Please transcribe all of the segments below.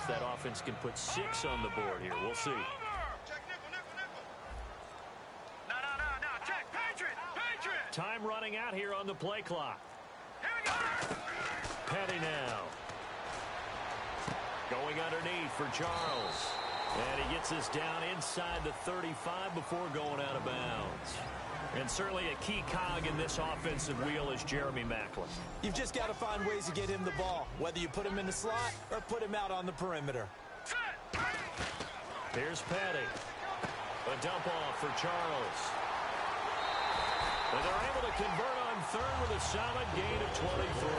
if that offense can put 6 on the board here. We'll see. Time running out here on the play clock. Here we go. Petty now. Going underneath for Charles. And he gets us down inside the 35 before going out of bounds. And certainly a key cog in this offensive wheel is Jeremy Maclin. You've just got to find ways to get him the ball, whether you put him in the slot or put him out on the perimeter. Here's Petty. A dump off for Charles. And they're able to convert on third with a solid gain of 23.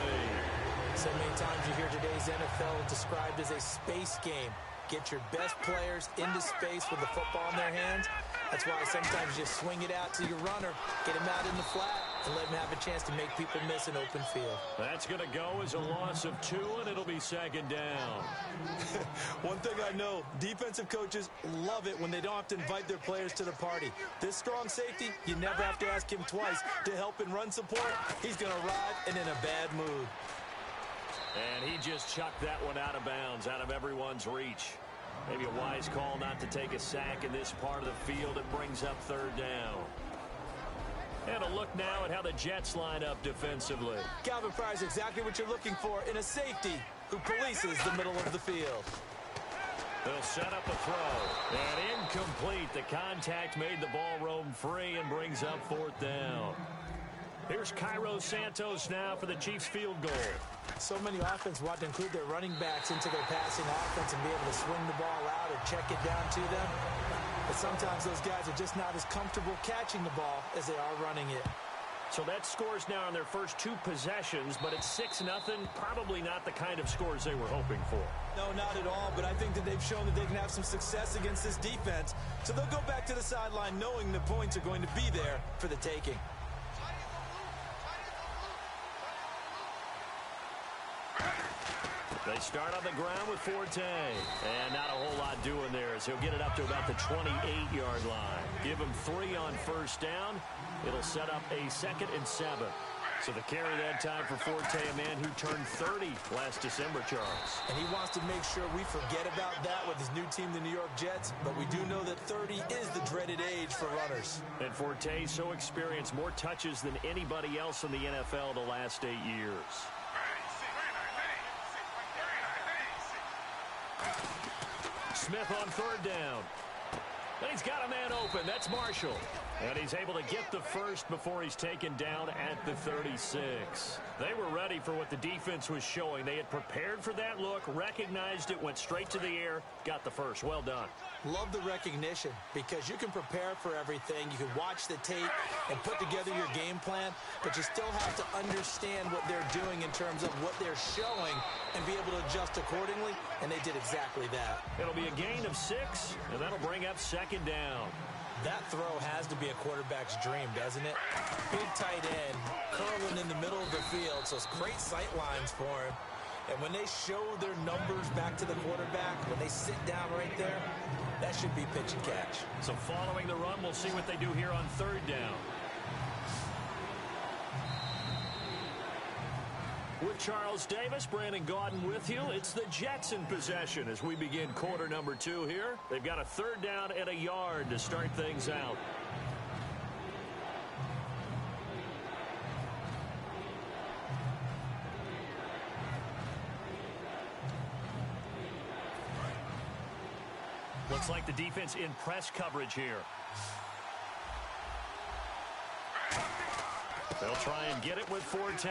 So many times you hear today's NFL described as a space game. Get your best players into space with the football in their hands. That's why sometimes you just swing it out to your runner, get him out in the flat, and let him have a chance to make people miss an open field. That's going to go as a loss of 2, and it'll be second down. One thing I know, defensive coaches love it when they don't have to invite their players to the party. This strong safety, you never have to ask him twice to help in run support. He's going to arrive and in a bad mood. And he just chucked that one out of bounds, out of everyone's reach. Maybe a wise call not to take a sack in this part of the field. It brings up third down. And a look now at how the Jets line up defensively. Calvin Pryor's exactly what you're looking for in a safety who polices the middle of the field. They'll set up a throw. And incomplete. The contact made the ball roam free and brings up fourth down. Here's Cairo Santos now for the Chiefs field goal. So many offenses want to include their running backs into their passing offense and be able to swing the ball out or check it down to them. But sometimes those guys are just not as comfortable catching the ball as they are running it. So that scores now on their first 2 possessions, but it's 6-0. Probably not the kind of scores they were hoping for. No, not at all, but I think that they've shown that they can have some success against this defense. So they'll go back to the sideline knowing the points are going to be there for the taking. They start on the ground with Forte. And not a whole lot doing there as he'll get it up to about the 28-yard line. Give him 3 on first down. It'll set up a 2nd and 7. So the carry that time for Forte, a man who turned 30 last December, Charles. And he wants to make sure we forget about that with his new team, the New York Jets. But we do know that 30 is the dreaded age for runners. And Forte so experienced, more touches than anybody else in the NFL the last 8 years. Smith on third down. And he's got a man open. That's Marshall. And he's able to get the first before he's taken down at the 36. They were ready for what the defense was showing. They had prepared for that look, recognized it, went straight to the air, got the first. Well done. Love the recognition because you can prepare for everything. You can watch the tape and put together your game plan, but you still have to understand what they're doing in terms of what they're showing and be able to adjust accordingly, and they did exactly that. It'll be a gain of 6, and that'll bring up second down. That throw has to be a quarterback's dream, doesn't it? Big tight end, curling in the middle of the field, so it's great sight lines for him. And when they show their numbers back to the quarterback, when they sit down right there, that should be pitch and catch. So following the run, we'll see what they do here on third down. With Charles Davis, Brandon Gaudin with you. It's the Jets in possession as we begin quarter number 2 here. They've got a third down and a yard to start things out. Looks like the defense in press coverage here. They'll try and get it with Forte.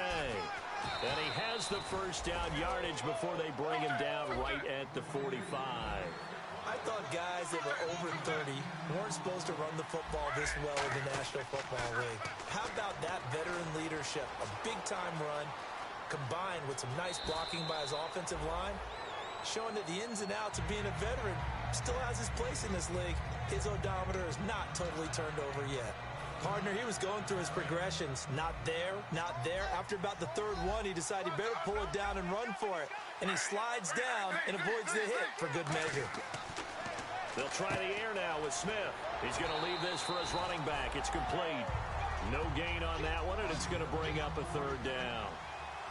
And he has the first down yardage before they bring him down right at the 45. I thought guys that were over 30 weren't supposed to run the football this well in the National Football League. How about that veteran leadership? A big-time run combined with some nice blocking by his offensive line, showing that the ins and outs of being a veteran still has his place in this league. His odometer is not totally turned over yet. Partner, he was going through his progressions. Not there, not there. After about the third one, he decided he better pull it down and run for it. And he slides down and avoids the hit for good measure. They'll try the air now with Smith. He's going to leave this for his running back. It's complete. No gain on that one, and it's going to bring up a third down.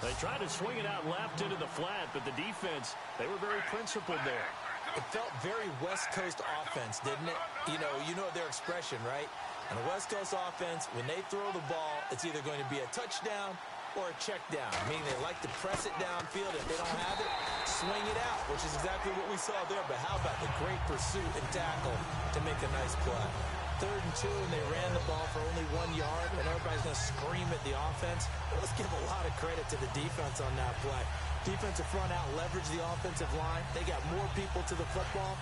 They tried to swing it out left into the flat, but the defense, they were very principled there. It felt very West Coast offense, didn't it? You know their expression, right? And the West Coast offense, when they throw the ball, it's either going to be a touchdown or a check down, meaning they like to press it downfield. If they don't have it, swing it out, which is exactly what we saw there. But how about the great pursuit and tackle to make a nice play? 3rd and 2, and they ran the ball for only 1 yard, and everybody's going to scream at the offense. Well, let's give a lot of credit to the defense on that play. Defensive front out leveraged the offensive line. They got more people to the football.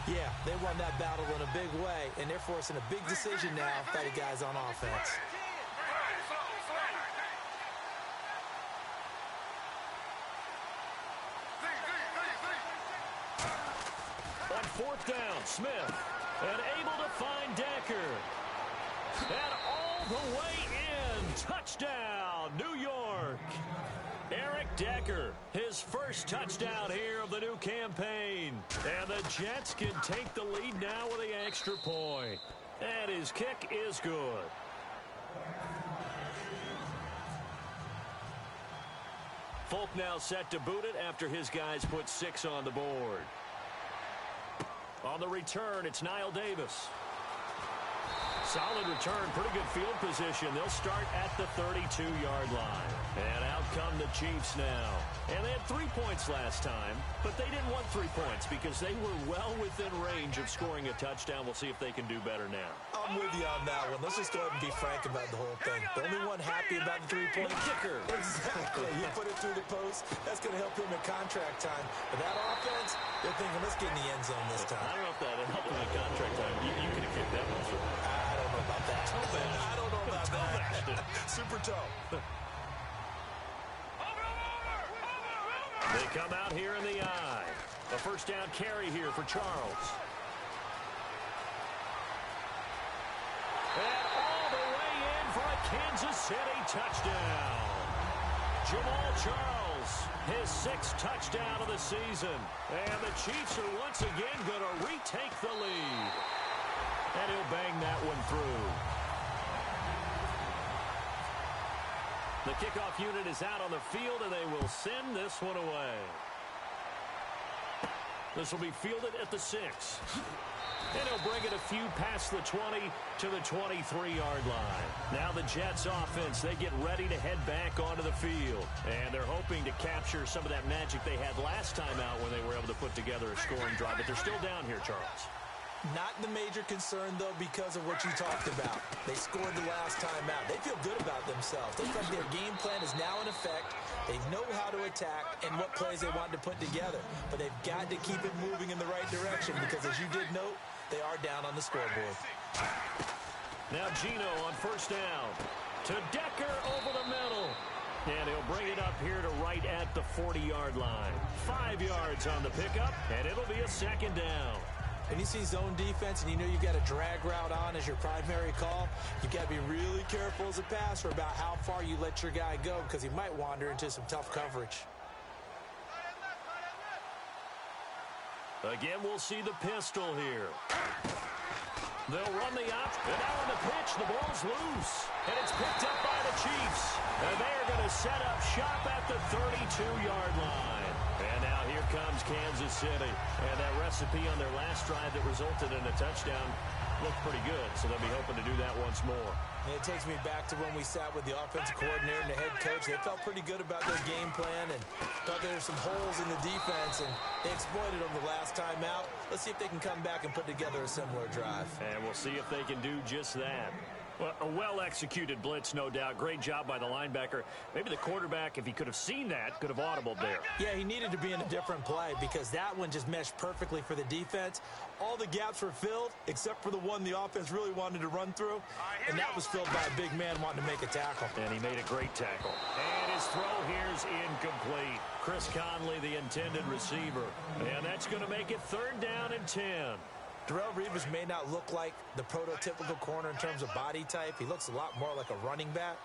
Yeah, they won that battle in a big way, and they're forcing a big decision now by the guys on offense. On 4th down, Smith, and able to find Decker. And all the way in, touchdown, New York. Eric Decker, his first touchdown here of the new campaign. And the Jets can take the lead now with the extra point. And his kick is good. Folk now set to boot it after his guys put 6 on the board. On the return, it's Niall Davis. Solid return, pretty good field position. They'll start at the 32-yard line. And out come the Chiefs now. And they had 3 points last time, but they didn't want 3 points because they were well within range of scoring a touchdown. We'll see if they can do better now. I'm with you on that one. Let's just go ahead and be frank about the whole thing. The only one happy about the 3-point kicker. Exactly. You put it through the post. That's going to help him at contract time. But that offense, they're thinking, let's get in the end zone this time. I don't know if that helped him at contract time. You could have kicked that one through. I don't know about that. I don't know about that. Super toe. They come out here in the eye. A first down carry here for Charles. And all the way in for a Kansas City touchdown. Jamal Charles, his 6th touchdown of the season. And the Chiefs are once again going to retake the lead. And he'll bang that one through. The kickoff unit is out on the field, and they will send this one away. This will be fielded at the 6. And he'll bring it a few past the 20 to the 23-yard line. Now the Jets offense, they get ready to head back onto the field. And they're hoping to capture some of that magic they had last time out when they were able to put together a scoring drive. But they're still down here, Charles. Not the major concern, though, because of what you talked about. They scored the last time out. They feel good about themselves. They feel like their game plan is now in effect. They know how to attack and what plays they want to put together. But they've got to keep it moving in the right direction because, as you did note, they are down on the scoreboard. Now Gino on first down. To Decker over the middle. And he'll bring it up here to right at the 40-yard line. 5 yards on the pickup, and it'll be a second down. When you see zone defense and you know you've got a drag route on as your primary call, you've got to be really careful as a passer about how far you let your guy go because he might wander into some tough coverage. Again, we'll see the pistol here. They'll run the option. And now on the pitch, the ball's loose. And it's picked up by the Chiefs. And they are going to set up shop at the 32-yard line. And now here comes Kansas City. And that recipe on their last drive that resulted in a touchdown looked pretty good. So they'll be hoping to do that once more. And it takes me back to when we sat with the offensive coordinator and the head coach. They felt pretty good about their game plan and thought there were some holes in the defense, and they exploited them the last time out. Let's see if they can come back and put together a similar drive. And we'll see if they can do just that. Well, a well-executed blitz, no doubt. Great job by the linebacker. Maybe the quarterback, if he could have seen that, could have audibled there. Yeah, he needed to be in a different play because that one just meshed perfectly for the defense. All the gaps were filled except for the one the offense really wanted to run through, and that was filled by a big man wanting to make a tackle. And he made a great tackle. And his throw here's incomplete. Chris Conley, the intended receiver. And that's going to make it 3rd down and 10. Darrelle Revis may not look like the prototypical corner in terms of body type. He looks a lot more like a running back,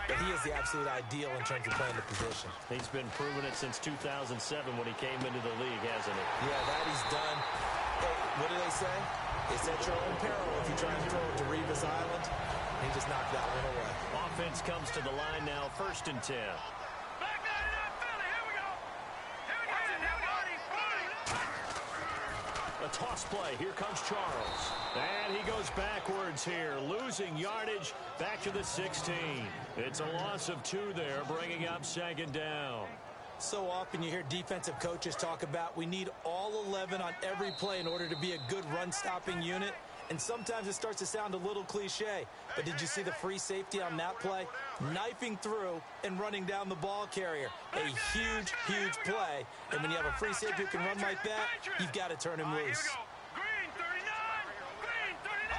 but he is the absolute ideal in terms of playing the position. He's been proving it since 2007 when he came into the league, hasn't he? Yeah, that he's done. Hey, what do they say? It's at your own peril if you try and throw it to Revis Island. He just knocked that one away. Offense comes to the line now, 1st and 10. A toss play. Here comes Charles. And he goes backwards here, losing yardage back to the 16. It's a loss of 2 there, bringing up second down. So often you hear defensive coaches talk about we need all 11 on every play in order to be a good run-stopping unit. And sometimes it starts to sound a little cliche. But did you see the free safety on that play? Knifing through and running down the ball carrier. A huge, huge play. And when you have a free safety who can run like that, you've got to turn him loose. Green 39! Green 39!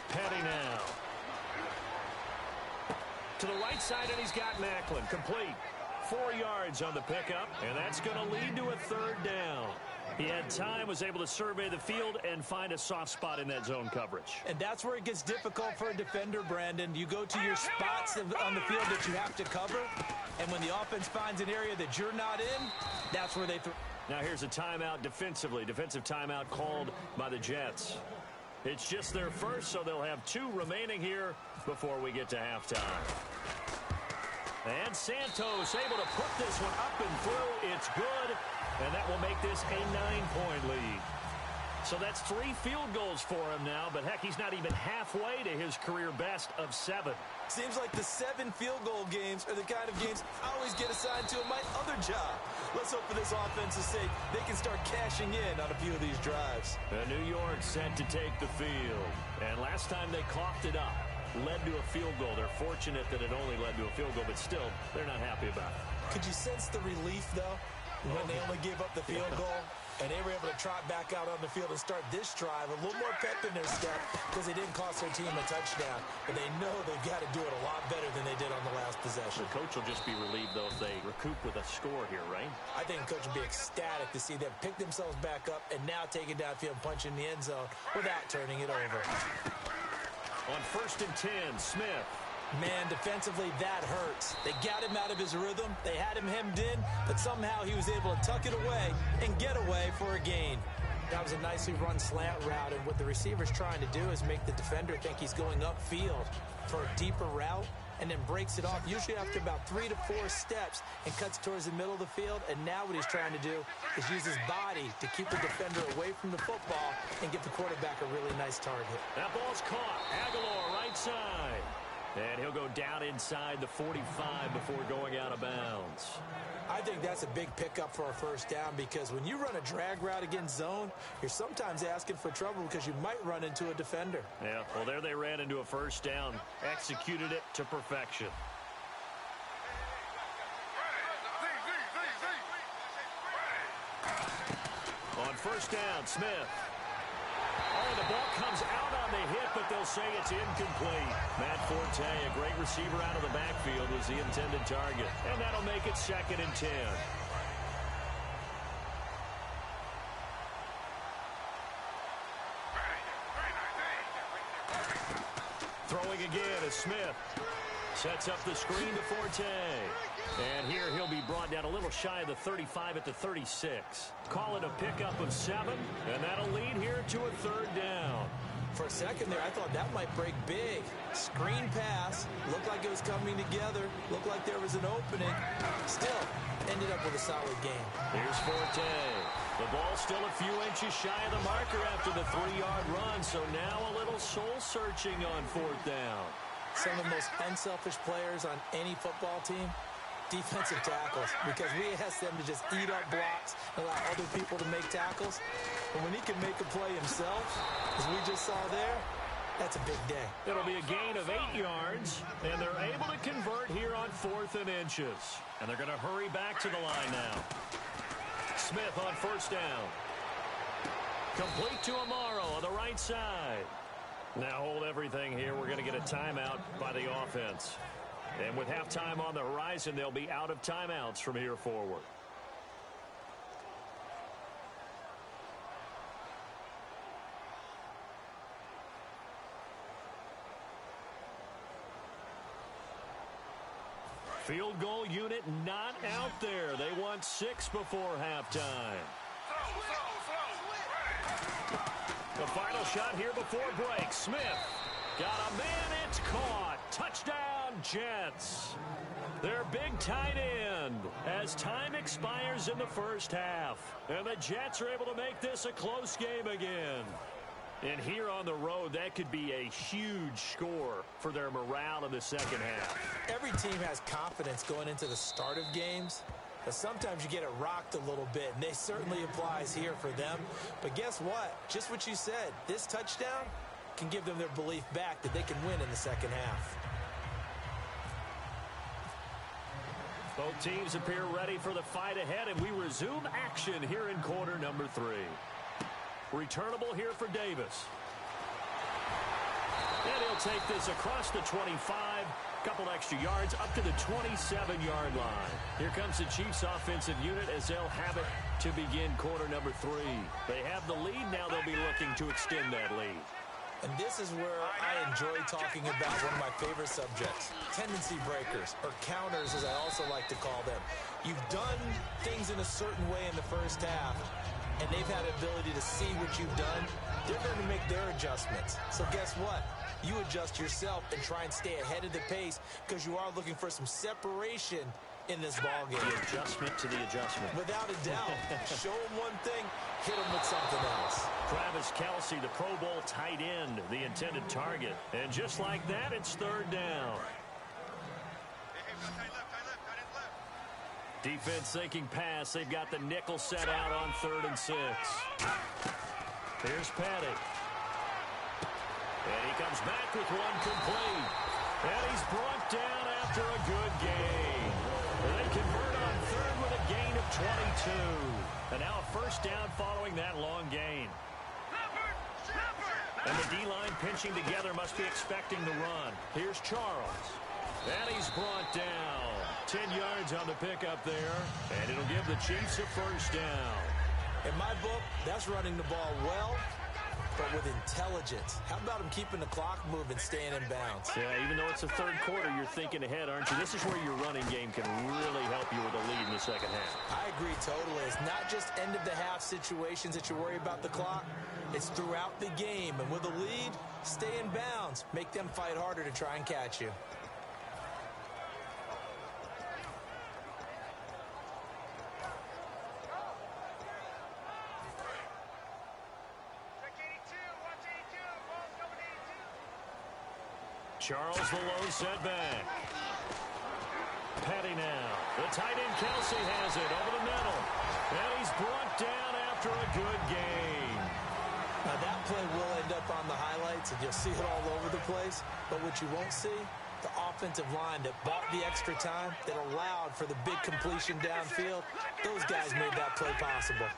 Over! Petty now. To the right side, and he's got Macklin. Complete. 4 yards on the pickup, and that's going to lead to a third down. He had time, was able to survey the field and find a soft spot in that zone coverage. And that's where it gets difficult for a defender, Brandon. You go to your spots on the field that you have to cover, and when the offense finds an area that you're not in, that's where they throw. Now here's a timeout defensively. Defensive timeout called by the Jets. It's just their first, so they'll have 2 remaining here before we get to halftime. And Santos able to put this one up and through. It's good, and that will make this a 9-point lead. So that's 3 field goals for him now, but heck, he's not even halfway to his career best of 7. Seems like the 7 field goal games are the kind of games I always get assigned to in my other job. Let's hope for this offense's sake they can start cashing in on a few of these drives. New York set to take the field, and last time they coughed it up. Led to a field goal. They're fortunate that it only led to a field goal, but still, they're not happy about it. Could you sense the relief, though, when they only gave up the field goal? And they were able to trot back out on the field and start this drive. A little more pep in their step because they didn't cost their team a touchdown. But they know they've got to do it a lot better than they did on the last possession. The coach will just be relieved, though, if they recoup with a score here, right? I think the coach will be ecstatic to see them pick themselves back up and now take it downfield and punch in the end zone without turning it over. On 1st and 10, Smith. Man, defensively, that hurts. They got him out of his rhythm. They had him hemmed in, but somehow he was able to tuck it away and get away for a gain. That was a nicely run slant route, and what the receiver's trying to do is make the defender think he's going upfield for a deeper route and then breaks it off, usually after about 3 to 4 steps, and cuts towards the middle of the field. And now what he's trying to do is use his body to keep the defender away from the football and give the quarterback a really nice target. That ball's caught. Aguilar right side. And he'll go down inside the 45 before going out of bounds. I think that's a big pickup for a first down because when you run a drag route against zone, you're sometimes asking for trouble because you might run into a defender. Yeah, well, there they ran into a first down, executed it to perfection. On first down, Smith. Oh, the ball comes out on the hit, but they'll say it's incomplete. Matt Forte, a great receiver out of the backfield, was the intended target. And that'll make it 2nd and 10. Throwing again is Smith. Sets up the screen to Forte. And here he'll be brought down a little shy of the 35 at the 36. Call it a pickup of 7, and that'll lead here to a 3rd down. For a second there, I thought that might break big. Screen pass. Looked like it was coming together. Looked like there was an opening. Still, ended up with a solid game. Here's Forte. The ball still a few inches shy of the marker after the 3-yard run, so now a little soul-searching on 4th down. Some of the most unselfish players on any football team, defensive tackles, because we ask them to just eat up blocks and allow other people to make tackles. And when he can make a play himself, as we just saw there, that's a big day. It'll be a gain of 8 yards, and they're able to convert here on 4th and inches. And they're going to hurry back to the line now. Smith on first down. Complete to Amaro on the right side. Now hold everything here. We're going to get a timeout by the offense. And with halftime on the horizon, they'll be out of timeouts from here forward. Field goal unit not out there. They want 6 before halftime. The final shot here before break. Smith got a man. It's caught. Touchdown, Jets. Their big tight end has as time expires in the first half. And the Jets are able to make this a close game again. And here on the road, that could be a huge score for their morale in the second half. Every team has confidence going into the start of games, but sometimes you get it rocked a little bit, and it certainly applies here for them. But guess what? Just what you said, this touchdown can give them their belief back that they can win in the second half. Both teams appear ready for the fight ahead, and we resume action here in quarter number 3. Returnable here for Davis. And he'll take this across the 25, couple extra yards up to the 27-yard line. Here comes the Chiefs offensive unit as they'll have it to begin quarter number 3. They have the lead. Now they'll be looking to extend that lead. And this is where I enjoy talking about one of my favorite subjects, tendency breakers, or counters as I also like to call them. You've done things in a certain way in the first half, and they've had the ability to see what you've done. They're going to make their adjustments. So guess what? You adjust yourself and try and stay ahead of the pace because you are looking for some separation in this ballgame. The adjustment to the adjustment. Without a doubt. Show them one thing, hit them with something else. Travis Kelce, the Pro Bowl tight end, the intended target. And just like that, it's third down. Defense thinking pass. They've got the nickel set out on 3rd and 6. Here's Petty. And he comes back with one complete. And he's brought down after a good gain. And they convert on 3rd with a gain of 22. And now a first down following that long gain. And the D-line pinching together must be expecting the run. Here's Charles. And he's brought down. 10 yards on the pickup there. And it'll give the Chiefs a first down. In my book, that's running the ball well, but with intelligence. How about him keeping the clock moving, staying in bounds? Yeah, even though it's the third quarter, you're thinking ahead, aren't you? This is where your running game can really help you with a lead in the second half. I agree totally. It's not just end-of-the-half situations that you worry about the clock. It's throughout the game. And with a lead, stay in bounds. Make them fight harder to try and catch you. Charles the lone setback. Petty now. The tight end Kelce has it over the middle. And he's brought down after a good gain. Now that play will end up on the highlights, and you'll see it all over the place. But what you won't see, the offensive line that bought the extra time, that allowed for the big completion downfield, those guys made that play possible.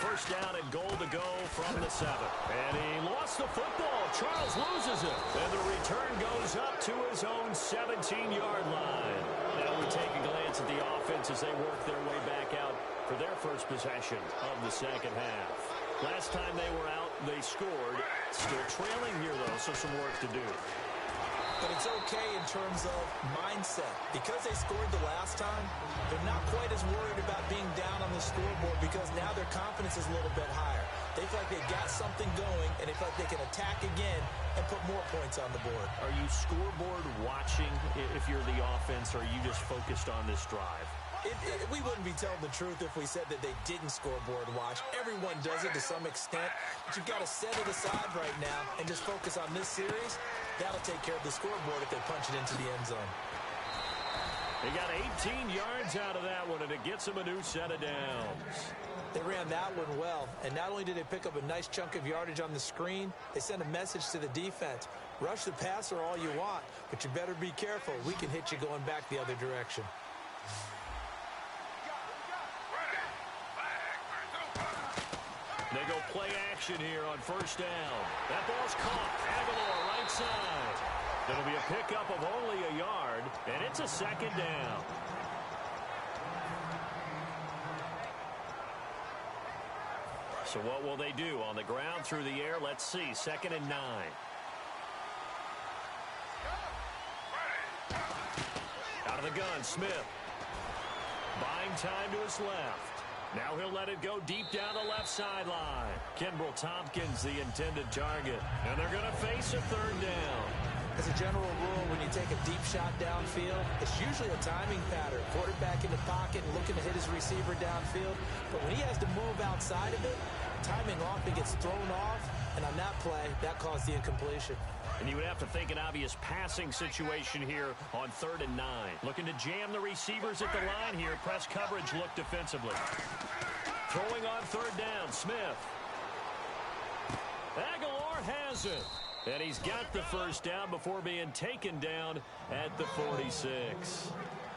First down and goal to go from the 7. And he lost the football. Charles loses it. And the return goes up to his own 17-yard line. Now we take a glance at the offense as they work their way back out for their first possession of the second half. Last time they were out, they scored. Still trailing here, though, so some work to do. But it's okay in terms of mindset. Because they scored the last time, they're not quite as worried about being down on the scoreboard because now their confidence is a little bit higher. They feel like they've got something going, and they feel like they can attack again and put more points on the board. Are you scoreboard watching if you're the offense, or are you just focused on this drive? We wouldn't be telling the truth if we said that they didn't scoreboard watch. Everyone does it to some extent, but you've got to set it aside right now and just focus on this series. That'll take care of the scoreboard if they punch it into the end zone. They got 18 yards out of that one, and it gets them a new set of downs. They ran that one well, and not only did they pick up a nice chunk of yardage on the screen, they sent a message to the defense. Rush the passer all you want, but you better be careful. We can hit you going back the other direction. They go play action here on first down. That ball's caught. Aguilar right side. It'll be a pickup of only a yard, and it's a second down. So what will they do? On the ground, through the air, let's see. 2nd and 9. Out of the gun, Smith. Buying time to his left. Now he'll let it go deep down the left sideline. Kenbrell Tompkins, the intended target. And they're going to face a third down. As a general rule, when you take a deep shot downfield, it's usually a timing pattern. Quarterback in the pocket and looking to hit his receiver downfield. But when he has to move outside of it, timing often gets thrown off. And on that play, that caused the incompletion. And you would have to think an obvious passing situation here on 3rd and 9. Looking to jam the receivers at the line here. Press coverage look defensively. Throwing on 3rd down, Smith. Aguilar has it. And he's got the first down before being taken down at the 46.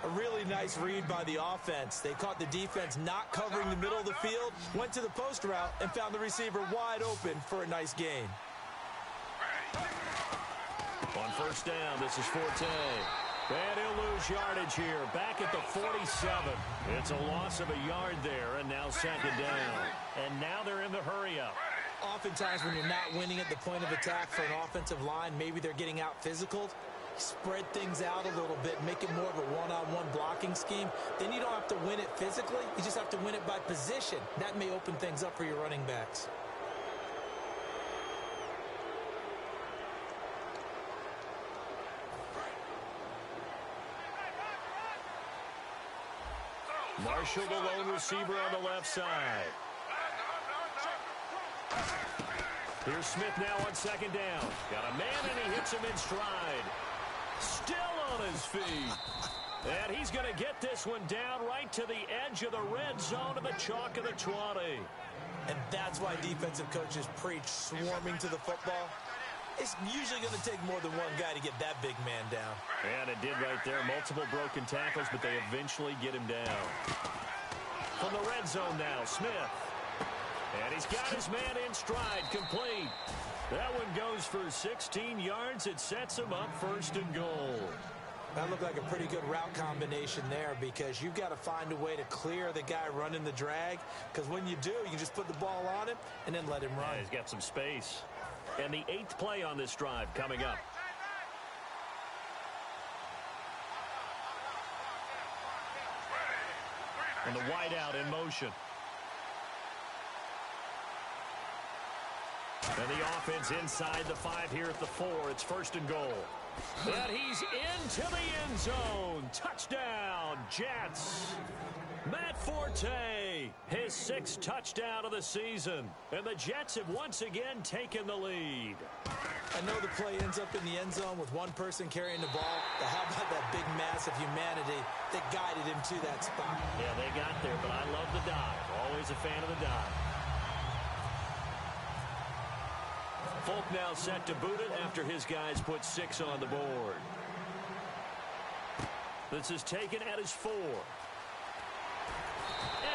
A really nice read by the offense. They caught the defense not covering the middle of the field, went to the post route, and found the receiver wide open for a nice gain. On 1st down, this is Forte. And he'll lose yardage here. Back at the 47. It's a loss of a yard there, and now 2nd down. And now they're in the hurry-up. Oftentimes when you're not winning at the point of attack for an offensive line, maybe they're getting out physical. Spread things out a little bit, make it more of a one-on-one blocking scheme. Then you don't have to win it physically. You just have to win it by position. That may open things up for your running backs. Marshall, the lone receiver on the left side. Here's Smith now on 2nd down. Got a man, and he hits him in stride. Still on his feet. And he's going to get this one down right to the edge of the red zone of the chalk of the 20. And that's why defensive coaches preach swarming to the football. It's usually going to take more than one guy to get that big man down. And it did right there. Multiple broken tackles, but they eventually get him down. From the red zone now, Smith. And he's got his man in stride, complete. That one goes for 16 yards. It sets him up 1st and goal. That looked like a pretty good route combination there because you've got to find a way to clear the guy running the drag. Because when you do, you can just put the ball on him and then let him run. Yeah, he's got some space. And the 8th play on this drive coming up. And the wideout in motion. And the offense inside the 5 here at the 4. It's 1st and goal. And he's into the end zone. Touchdown, Jets. Matt Forte, his 6th touchdown of the season. And the Jets have once again taken the lead. I know the play ends up in the end zone with one person carrying the ball, but how about that big mass of humanity that guided him to that spot? Yeah, they got there, but I love the dive. Always a fan of the dive. Folk now set to boot it after his guys put 6 on the board. This is taken at his 4. And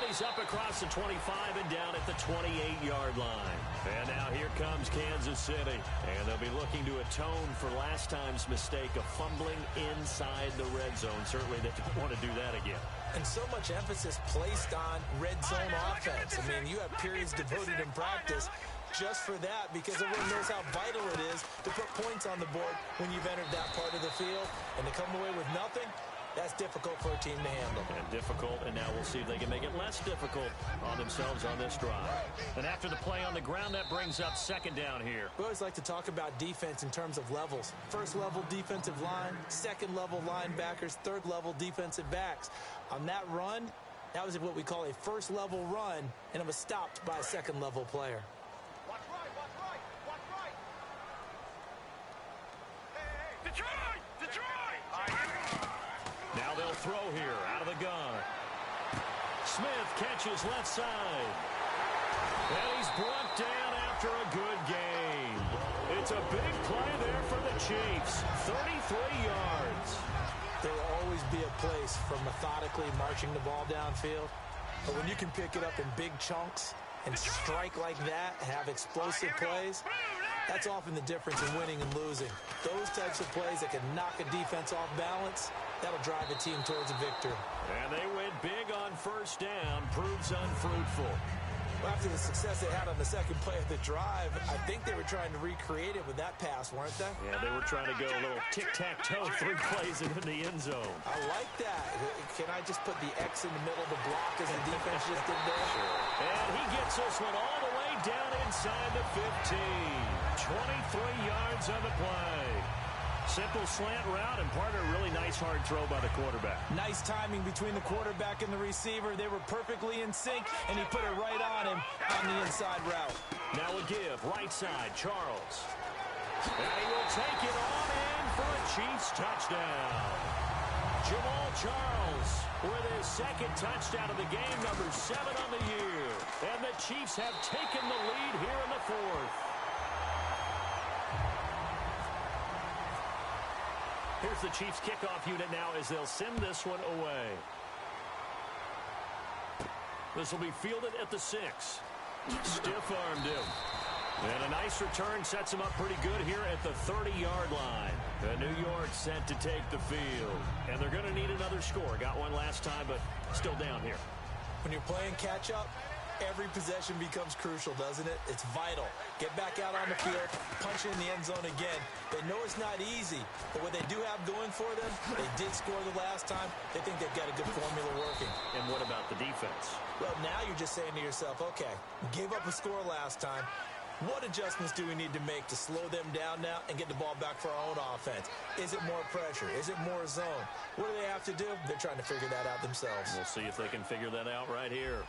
he's up across the 25 and down at the 28-yard line. And now here comes Kansas City. And they'll be looking to atone for last time's mistake of fumbling inside the red zone. Certainly they don't want to do that again. And so much emphasis placed on red zone offense. I mean, you have periods devoted in practice just for that because everyone knows how vital it is to put points on the board when you've entered that part of the field. And to come away with nothing, that's difficult for a team to handle. And difficult, and now we'll see if they can make it less difficult on themselves on this drive. And after the play on the ground, that brings up 2nd down here. We always like to talk about defense in terms of levels. 1st level defensive line, 2nd level linebackers, 3rd level defensive backs. On that run, that was what we call a 1st level run, and it was stopped by a 2nd level player. Watch right, watch right, watch right. Hey, Detroit! Detroit! Now they'll throw here out of the gun. Smith catches left side. And he's brought down after a good gain. It's a big play there for the Chiefs. 33 yards. There will always be a place for methodically marching the ball downfield. But when you can pick it up in big chunks and strike like that, have explosive plays, that's often the difference in winning and losing. Those types of plays that can knock a defense off balance, that'll drive a team towards a victory. And they went big on 1st down, proves unfruitful. Well, after the success they had on the 2nd play of the drive, I think they were trying to recreate it with that pass, weren't they? Yeah, they were trying to go a little tic-tac-toe, 3 plays into the end zone. I like that. Can I just put the X in the middle of the block as the defense just did there? Sure. And he gets this one all the way down inside the 15. 23 yards on the play. Simple slant route, and partner, really nice hard throw by the quarterback. Nice timing between the quarterback and the receiver. They were perfectly in sync, and he put it right on him on the inside route. Now a give, right side, Charles. And he will take it on in for a Chiefs touchdown. Jamal Charles with his second touchdown of the game, number 7 on the year. And the Chiefs have taken the lead here in the fourth. Here's the Chiefs kickoff unit now as they'll send this one away. This will be fielded at the 6. Stiff-armed him. And a nice return sets him up pretty good here at the 30-yard line. And New York set to take the field. And they're going to need another score. Got one last time, but still down here. When you're playing catch-up, every possession becomes crucial, doesn't it? It's vital. Get back out on the field, punch in the end zone again. They know it's not easy, but what they do have going for them, they did score the last time. They think they've got a good formula working. And what about the defense? Well, now you're just saying to yourself, okay, we gave up a score last time. What adjustments do we need to make to slow them down now and get the ball back for our own offense? Is it more pressure? Is it more zone? What do they have to do? They're trying to figure that out themselves. We'll see if they can figure that out right here.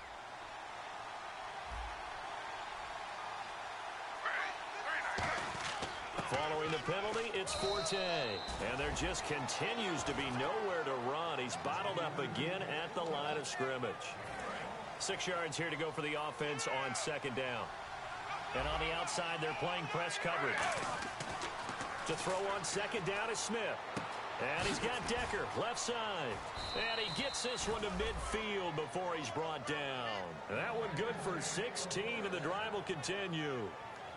Following the penalty, it's Forte. And there just continues to be nowhere to run. He's bottled up again at the line of scrimmage. 6 yards here to go for the offense on second down. And on the outside, they're playing press coverage. To throw on second down is Smith. And he's got Decker, left side. And he gets this one to midfield before he's brought down. That one good for 16, and the drive will continue.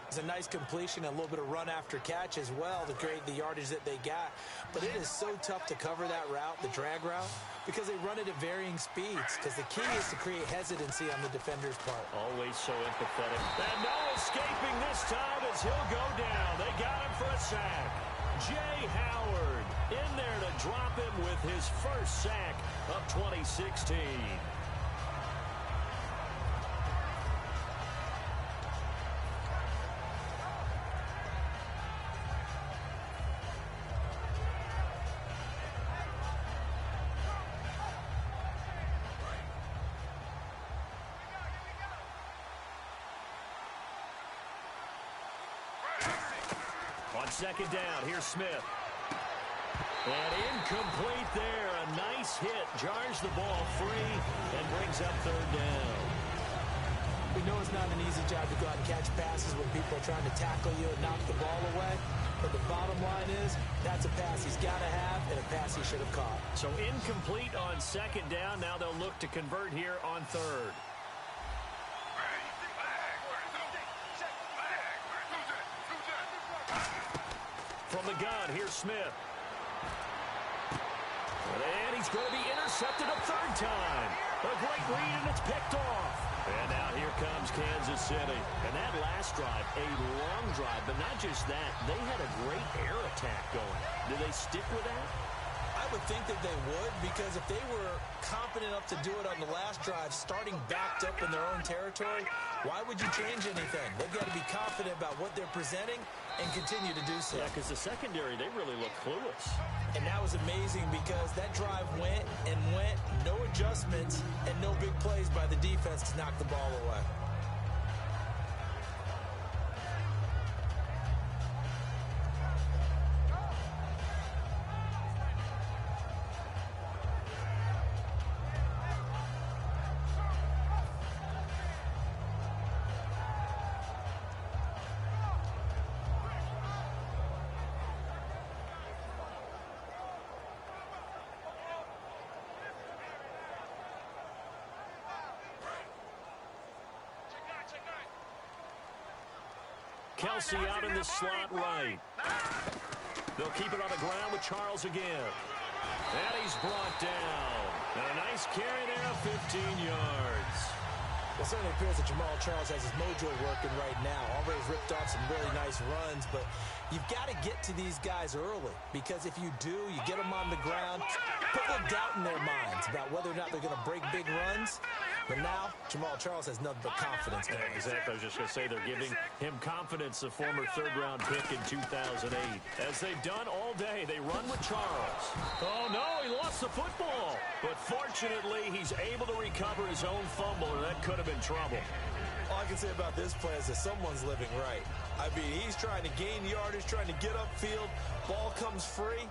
It's a nice completion, and a little bit of run after catch as well to create the yardage that they got. But it is so tough to cover that route, the drag route, because they run it at varying speeds. Because the key is to create hesitancy on the defender's part. Always so empathetic. And no escaping this time as he'll go down. They got him for a sack. Jay Howard in there to drop him with his first sack of 2016. On second down, here's Smith. And incomplete there. A nice hit. Jars the ball free and brings up third down. We know it's not an easy job to go out and catch passes when people are trying to tackle you and knock the ball away. But the bottom line is, that's a pass he's got to have and a pass he should have caught. So incomplete on second down. Now they'll look to convert here on third. From the gun, here's Smith. And he's going to be intercepted a third time. A great read, and it's picked off. And now here comes Kansas City. And that last drive, a long drive, but not just that. They had a great air attack going. Do they stick with that? I would think that they would, because if they were confident enough to do it on the last drive, starting backed up in their own territory, why would you change anything? They've got to be confident about what they're presenting and continue to do so. Yeah, because the secondary, they really look clueless. And that was amazing because that drive went and went, no adjustments, and no big plays by the defense to knock the ball away. Kelsey out in the slot right. They'll keep it on the ground with Charles again. And he's brought down. And a nice carry there of 15 yards. Well, it certainly appears that Jamal Charles has his mojo working right now. Already ripped off some really nice runs, but you've got to get to these guys early, because if you do, you get them on the ground, put a little doubt in their minds about whether or not they're going to break big runs. But now, Jamal Charles has nothing but confidence. Yeah, exactly. I was just going to say they're giving him confidence, the former third-round pick in 2008. As they've done all day, they run with Charles. Oh, no, he lost the football. But fortunately, he's able to recover his own fumble, or that could have been trouble. All I can say about this play is that someone's living right. I mean, he's trying to gain yardage, trying to get upfield. Ball comes free.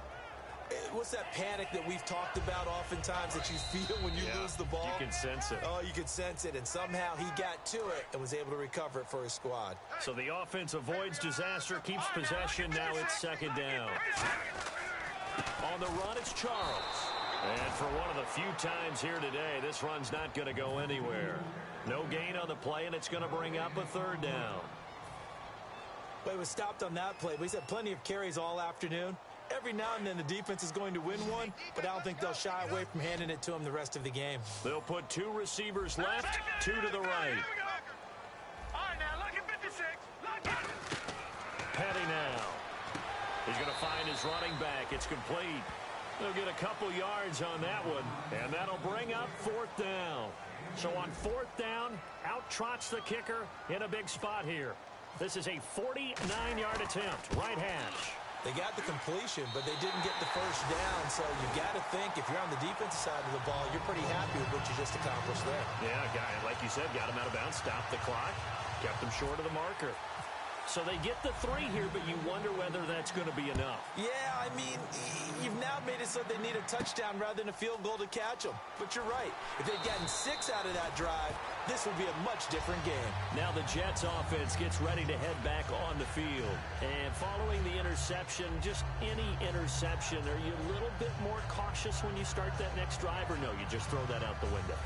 What's that panic that we've talked about oftentimes that you feel when you lose the ball? You can sense it. Oh, you can sense it, and somehow he got to it and was able to recover it for his squad. So the offense avoids disaster, keeps possession. Now it's second down. On the run, it's Charles. And for one of the few times here today, this run's not going to go anywhere. No gain on the play, and it's going to bring up a third down. But he was stopped on that play, but he's had plenty of carries all afternoon. Every now and then the defense is going to win one, but I don't think they'll shy away from handing it to him the rest of the game. They'll put two receivers left, two to the right. All right, now, look at 56. Look at Petty now. He's going to find his running back. It's complete. They'll get a couple yards on that one, and that'll bring up fourth down. So on fourth down, out trots the kicker in a big spot here. This is a 49-yard attempt, right hash. They got the completion, but they didn't get the first down, so you got to think if you're on the defensive side of the ball, you're pretty happy with what you just accomplished there. Yeah, guy, like you said, got him out of bounds, stopped the clock, kept him short of the marker. So they get the 3 here, but you wonder whether that's going to be enough. Yeah, I mean, you've now made it so they need a touchdown rather than a field goal to catch them. But you're right. If they'd gotten 6 out of that drive, this would be a much different game. Now the Jets offense gets ready to head back on the field. And following the interception, just any interception, are you a little bit more cautious when you start that next drive, or no, you just throw that out the window?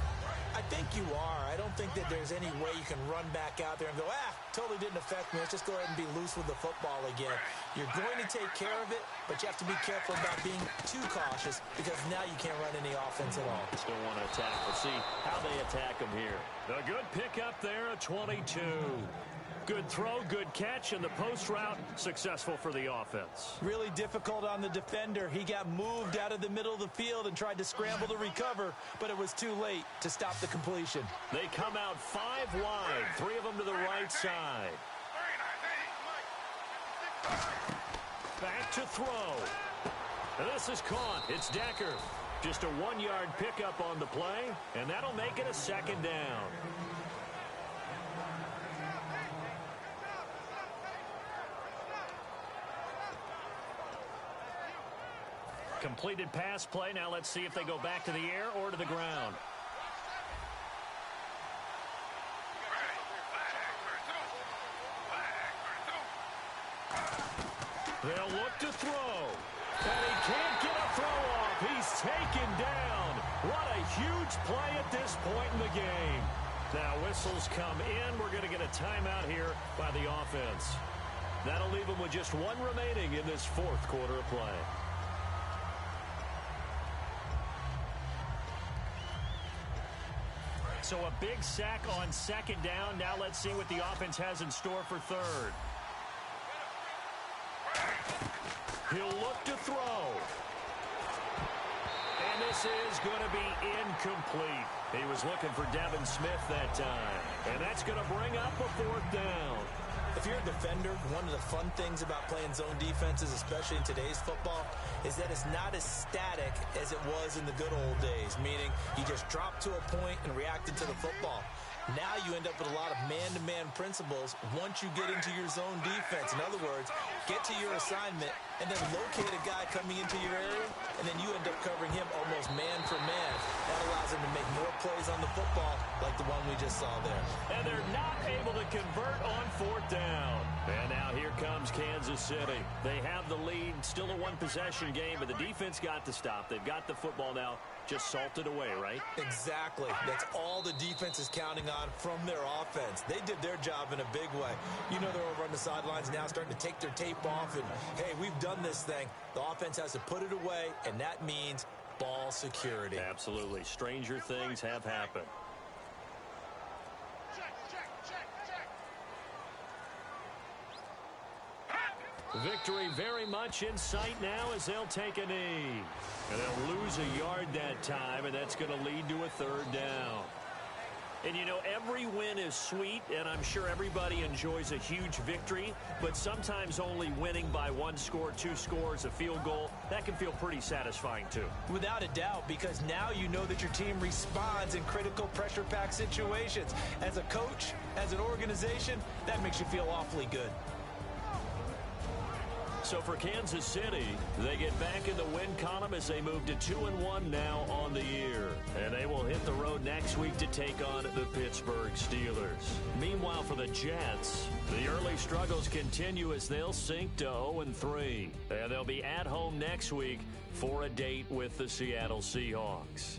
I think you are. I don't think that there's any way you can run back out there and go, totally didn't affect me. Let's just go ahead and be loose with the football again. You're going to take care of it, but you have to be careful about being too cautious, because now you can't run any offense at all. Still want to attack. We'll see how they attack them here. A good pickup there, a 22. Good throw, good catch, and the post route successful for the offense. Really difficult on the defender. He got moved out of the middle of the field and tried to scramble to recover, but it was too late to stop the completion. They come out 5 wide, 3 of them to the right side. Back to throw. And this is caught. It's Decker. Just a 1-yard pickup on the play, and that'll make it a second down. Completed pass play. Now let's see if they go back to the air or to the ground. They'll look to throw. And he can't get a throw off. He's taken down. What a huge play at this point in the game. Now whistles come in. We're going to get a timeout here by the offense. That'll leave them with just 1 remaining in this 4th quarter of play. So a big sack on second down. Now let's see what the offense has in store for third. He'll look to throw. And this is going to be incomplete. He was looking for Devin Smith that time. And that's going to bring up a 4th down. If you're a defender, one of the fun things about playing zone defenses, especially in today's football, is that it's not as static as it was in the good old days, meaning you just drop to a point and reacted to the football. Now you end up with a lot of man-to-man principles once you get into your zone defense. In other words, get to your assignment and then locate a guy coming into your area, and then you end up covering him almost man for man. That allows him to make more plays on the football like the one we just saw there. And they're not able to convert on 4th down. And now here comes Kansas City. They have the lead, still a 1-possession game, but the defense got to stop. They've got the football now. Just salted away, right? Exactly. That's all the defense is counting on from their offense. They did their job in a big way. You know they're over on the sidelines now starting to take their tape off and, hey, we've done this thing. The offense has to put it away, and that means ball security. Absolutely. Stranger things have happened. Victory very much in sight now as they'll take a knee. And they'll lose a yard that time, and that's going to lead to a third down. And, you know, every win is sweet, and I'm sure everybody enjoys a huge victory, but sometimes only winning by 1 score, 2 scores, a field goal, that can feel pretty satisfying too. Without a doubt, because now you know that your team responds in critical pressure-packed situations. As a coach, as an organization, that makes you feel awfully good. So for Kansas City, they get back in the win column as they move to 2-1 now on the year. And they will hit the road next week to take on the Pittsburgh Steelers. Meanwhile, for the Jets, the early struggles continue as they'll sink to 0-3. And they'll be at home next week for a date with the Seattle Seahawks.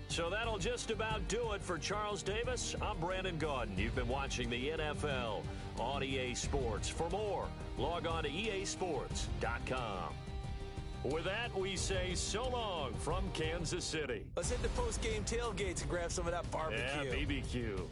So that'll just about do it for Charles Davis. I'm Brandon Gaudin. You've been watching the NFL on EA Sports. For more, log on to easports.com. With that, we say so long from Kansas City. Let's hit the post-game tailgates and grab some of that barbecue. Yeah, BBQ.